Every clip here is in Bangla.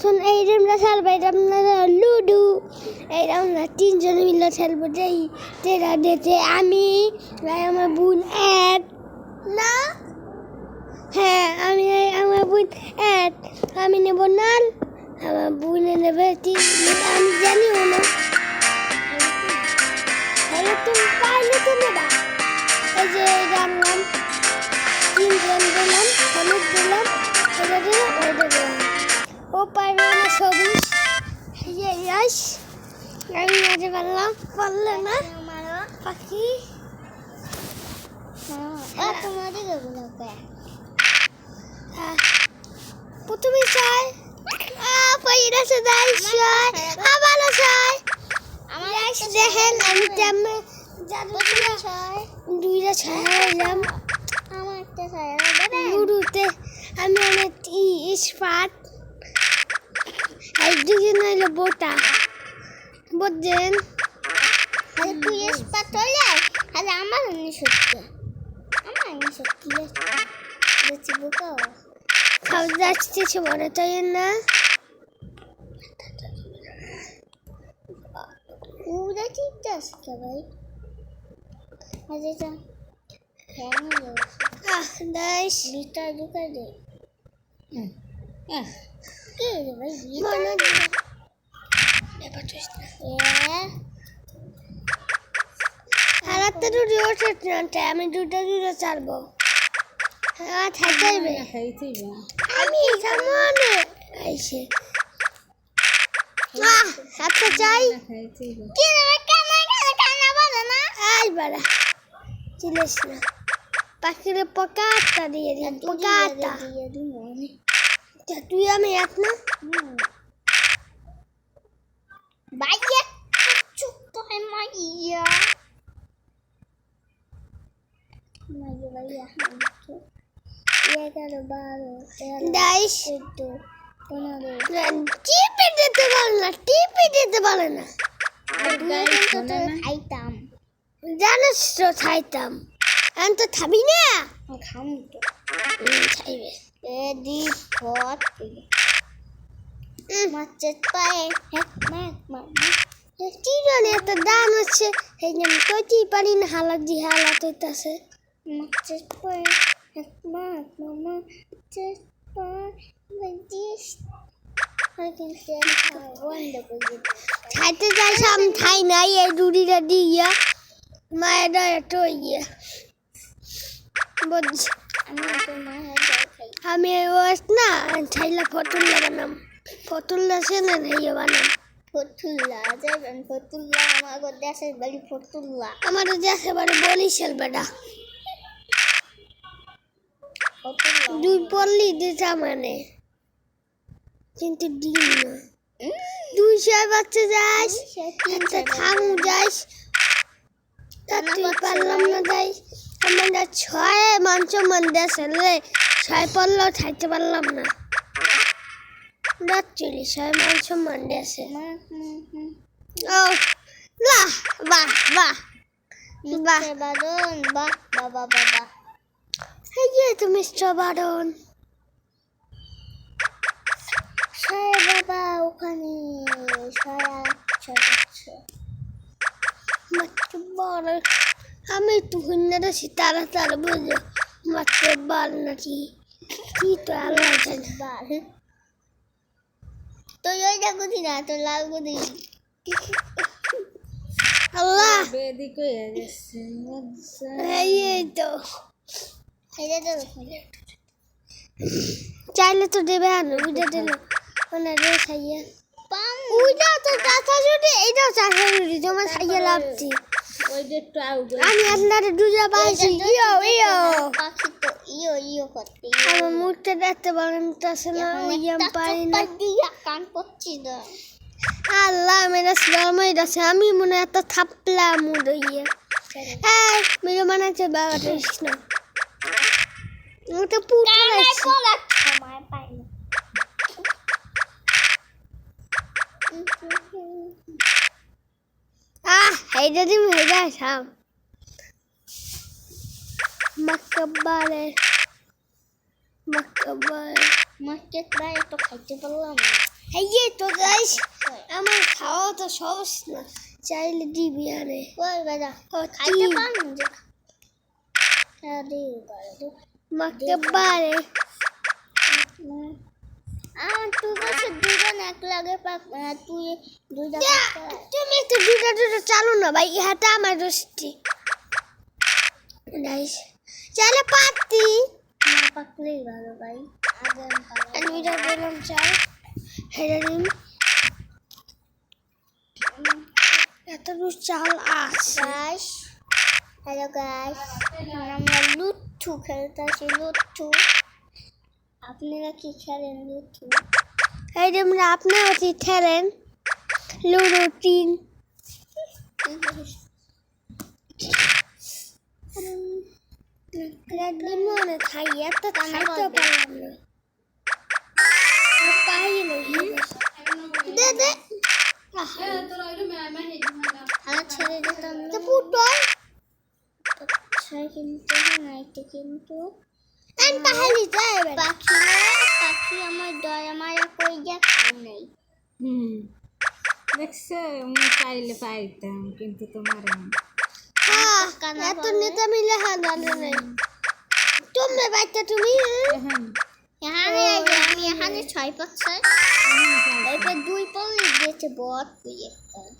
এখন এই গেমটা খেলবো, এটা আপনারা লুডো। এইটা আমরা তিনজনে মিলে খেলবো। যেটা দিয়েছে আমি, আমার বোন এক না, হ্যাঁ আমি আমার বোন এক, আমি নেব নাল, আমার বোনে নেবে তিন, আমি জানিও না। তুমি পাইলে তো নেবা। এই যে জানলাম তিনজন দিলাম, হলুদ দিলাম, এটা দিলাম, ওইটা দিলাম। ও পাইবে না সবুজ, ইয়াস আমি মাঝে পারলাম, পারলে না পাখি। প্রথমে চাই পাইরা সে দাই চাই আবার চাই আমার দেখেন আমি তেমন দুইটা ছাড়লাম। আমার একটা ছাড়লাম লুডুতে আমি অনেক ইস্পাত একদিকে নইলে বোটা বুঝছেন। তুই ইস্পাত হইলে তাহলে আমার অন্য সত্যি, আমার অন্য সত্যি দেখছি বোকা খাওয়া যাচ্ছে মনে চাই না। উড়া ঠিক আছে ভাই, আচ্ছা দাইস বিটা ঢুকা দে। কে রে ভাই মনে নেবা তুই আর একটা দুটো ওঠে, আমি দুটো ছাড়বো। হ্যাঁ থাকবে আমি সামনে আইসে আচ্ছা চাই কি রে কানা বলে না আই বাড়া চিলিস না পাখিরে পকাটা দিয়ে দিন, পকাটা দিয়ে দিন তুই আমি এক না ভাইয়া চুপ তো है মাইয়া মাইয়া ভাইয়া 11 12 22 15 টিপে দিতে পারে না, টিপে দিতে পারে না। খাইতাম জানিস তো খাইতাম, আমি তো খাবি না খাম তো খাইবে এদি ফট মাছের পায়ে কি জানি একটা দান হচ্ছে এই যে আমি কইতেই পারি না, হালাত দি হালাত হইতাছে মাছের পায়ে মামা খাইতে যাইসাম খাই নাই এই রুটিটা দিয়া মায়েরা এত ইয়ে আমি না ছাইলা ফতুল্লা বানাম, ফতুল্লা সে না ইয়ে বানাম ফতুল্লা যাবেন ফতুল্লা আমার দেশের বাড়ি ফতুল্লা, আমার দেশের বাড়ি বরিশাল বেটা। দুই পল্লি দিতা মানে কিন্তু ডিম না, দুই ছয় বাচ্চা যাস একটা খামু যাস তুই পারলাম না যাই আমরা ছয় মাংস মান দেশে ছয় পড়লেও খাইতে পারলাম না রাত্রি ছয় মাংস মান দেশে। ও বাহ বাহ বাহ বাহ বাদন বাহ বাবা বাবা এই যে তো মিস্টার বাদন সায় বাবা ওখানে মাত্র বড় আমি একটু হুন্নাটা তারা তারা বুঝলো মাত্র বাল নাকি কি তো আল্লাহ জানে বাল তো ওইটা বুঝি না তো লাল বুঝি আল্লাহ বেদিক হয়ে গেছে এই তো চাইলে তো দেবে আনো বুঝে দিল মানে রে খাইয়া ওইটা তো চাচা জুটি এইটাও চাচা জুটি তোমার খাইয়া লাভছি আমি আপনারা দুজা পাইছি ইয়ো ইয়ো পাখি তো ইয়ো ইয়ো করতে আমার মুখটা দেখতে পারেন তাছে না ইয়াম পারি না দিয়া কান পড়ছি না আল্লাহ মেরা শরমাই দাসে আমি মনে এত থাপলা মুড ইয়ে এই মেরে মানাছে বাবাটা না ওটা পুরো আছে সময় পাই না এই যদি ভেজা সাম মকবারে মার্কেট ভাই তো খাইতে পারলাম না। এই তো গাইস আমার খাওয়া তো সহজ না, চাইলে দিবি আরে ওই বাজা খাইতে পারলাম যে আরে মার্কেট বারে তুই কাছে দুজন এক লাগে তুই দুইটা তুমি একটু দুইটা চালু না ভাই, ইহাটা আমার দোস্তি গাইস। চাইলে পাতি না পাকলেই ভালো ভাই। আমি এটা বললাম চাল হেরিম এত চাল আছে গাইস। হ্যালো গাইস, আমরা লুট্টু খেলতেছি লুট্টু। আপনারা কি খেলেন লুট্টু? এই যে আপনারা কি খেলেন লুডো টিন? একদিন মনে খাই এত খাইতে পারলাম না, পাইল দে দে ছেড়ে দিতাম তো পুটো কিন্তু নাইতে কিন্তু পাহাড়ি যায় পাখি পাখি আমার দয়া মারা কই যা খাই নাই। দেখছো চাইলে পাইতাম কিন্তু তোমার এত নেতা মিলে জানে নাই তুমি বাচ্চা তুমি এখানে আমি এখানে 6-5 এরপর 2 পলি দিয়েছে বট দিয়ে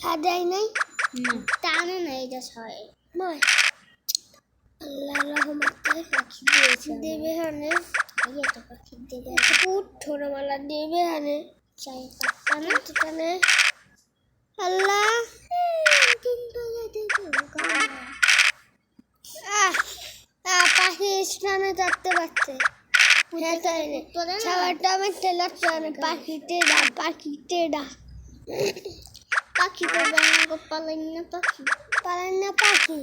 হ্যাঁ দেয় নাই টানে নাই এটা 6 নয় আল্লাহ রহমতে পাখি দিয়েছে দেবে হানে এটা পাখি দেবে পুট ছোটমালা দেবে হানে চাই পাক্কা না ঠিকানে আল্লাহ কিন্তু পাখি স্নানে যাতে পারছে খাবারটা আমার তেলার চানে পাখিতে ডা পাখিতে ডা পাখি তো পালাই না পাখি পালাই না পাখি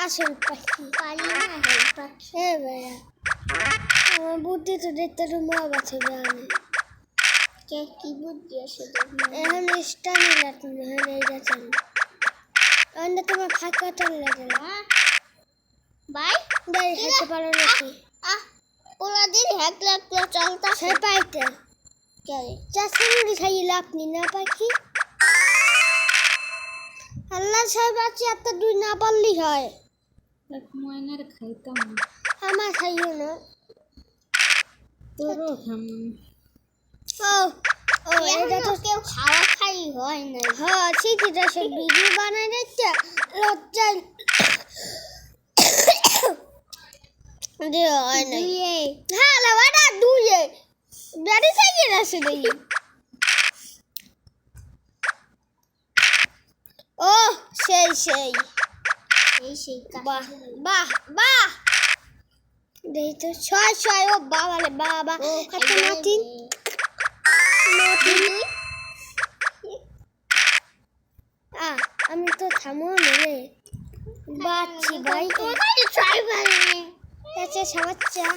আসল পাখি পালি না পাখি ভাইয়া আমার বুদ্ধি তো দেখতে মা বাছে জানে কে কি বুদ্ধি আসে এখন স্টানি লাগবে হ্যাঁ এই যাচ্ছেন অন্য তোমার ফাঁকা চল লাগে ভাই দাই হেঁটে পারো নাকি ওরা দিন হ্যাক লাগলো চলতা সে পাইতে কে চাষি খাইলে আপনি না পাখি আল্লাহ সাহেব আছে এত 2 না পারলি হয় এক ময়নার খাইতাম আমার খাইও না তোরও খাম ও ও এটা তো কেউ খাওয়া খাই হয় না হ্যাঁ ঠিক আছে সে ভিডিও বানাই দিচ্ছে লজ্জা দে হয় না হ্যাঁ লাওয়াটা দুয়ে গাড়ি থেকে আসে দেই ও সেই সেই এই সেই বাহ বাহ বাহ দেই তো 6 ও বাবা রে বাবা কত নাতিন নাতিন আমি তো থামো রে বাচ্চি ভাই তোমাকে ট্রাই ভাই আচ্ছা সমস্যা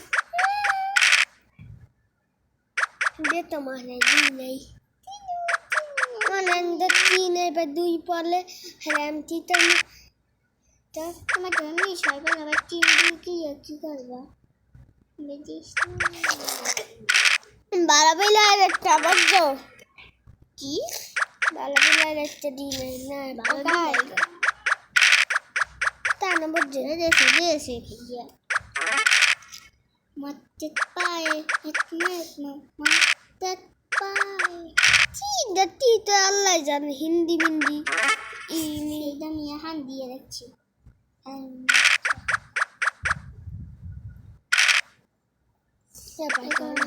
দে তো মানে নাই আনন্দ 3 এর 2 পড়লে হ্যামটি তো তোমার জন্য সবাই আবার 3 কি কি করবা দেখিস বারাবেলার একটা বজ্জো কি বারাবেলার একটা দিন না বারাবেলার তা না বজ্জো দেখে দেখে কি মত পায়ে ইতনা মত পায়ে টি তো আল্লাহ জানে হিন্দি মিন্দি ইনি আমি এখন দিয়ে রাখছি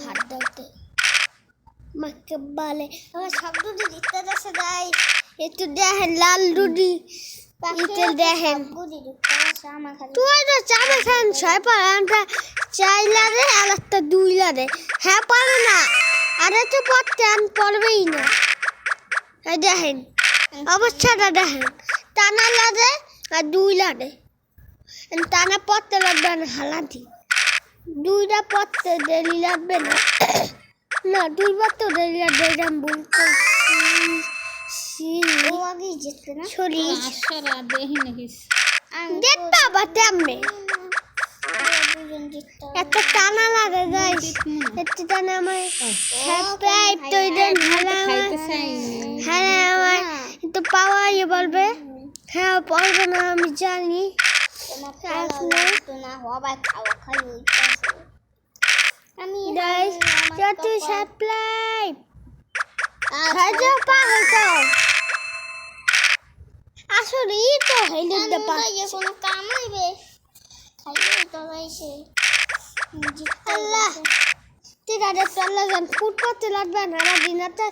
হাত দাওতে মাকে বলে আমার শব্দ দিতে যাচ্ছে যাই একটু দেখেন লাল রুডি ইতেল দেখেন তুই তো চাবে খান 6 পাঁচটা চাইলা রে আর একটা 2 লারে হ্যাঁ পারে না আরে তো পড়তে আন পড়বেই না এই দেখেন অবস্থাটা দেখেন টানা লাগে আর 2 লাগে টানা পড়তে লাগবে না হালাতি 2টা পড়তে দেরি লাগবে না না 2 বার তো দেরি লাগবে এরকম বলতে ও আগে যেতে না শরীর আশারা দেহি নাকি দেখতে আবার তেমনি এত টানা লাগে গাইস এত টানা আমার সাবস্ক্রাইব তো দেন খাইতে চাই হ্যাঁ আমার তো পাওয়া বলবে হ্যাঁ পড়বে না আমি জানি গাইস যত সাবস্ক্রাইব খাজা পাগল তো আসলে ই তো হেলে দে পাচ্ছে কোনো কাম হইবে খাইলে তো গাইছে আল্লাহ তেরা দে আল্লাহ জান ফুটপাতে লাগবে না আমার দিনাতে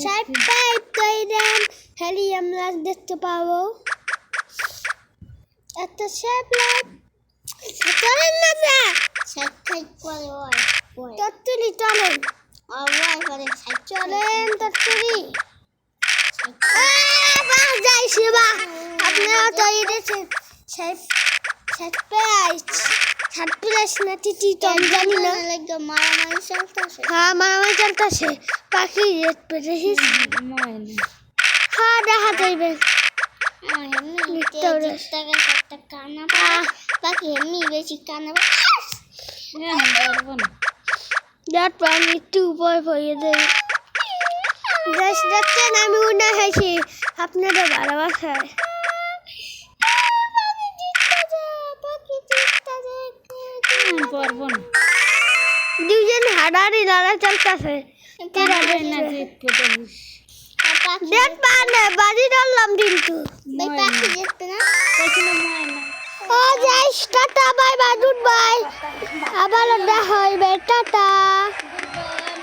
সাবস্ক্রাইব করে দেন হেলি আমরা দেখতে পাবো এত সাবস্ক্রাইব করেন না যা সাবস্ক্রাইব করে ওই তত্তুলি চলেন ওই করে চলেন তত্তুলি যাই শিবা আপনারা তো এসেছেন সাতপ্রাইজ না তিতি তো আমি জানি না মারামারি চলতেছে হ্যাঁ মারামারি চলতেছে পাখি হ্যাঁ দেখা যাইবে পাখি এমনি বেশি কানা দেখ আমি একটু উপর পড়িয়ে দেয় দেশ দেখছেন আমি উনা খাইছি আপনাদের ভালোবাসায় পারবো না দুজন হাডারি লড়াই চলতেছে দেখ পানে বাড়ি ধরলাম কিন্তু পাখি দেখতে না ও যাই tata bye bye good bye আবার দেখা হইবে টাটা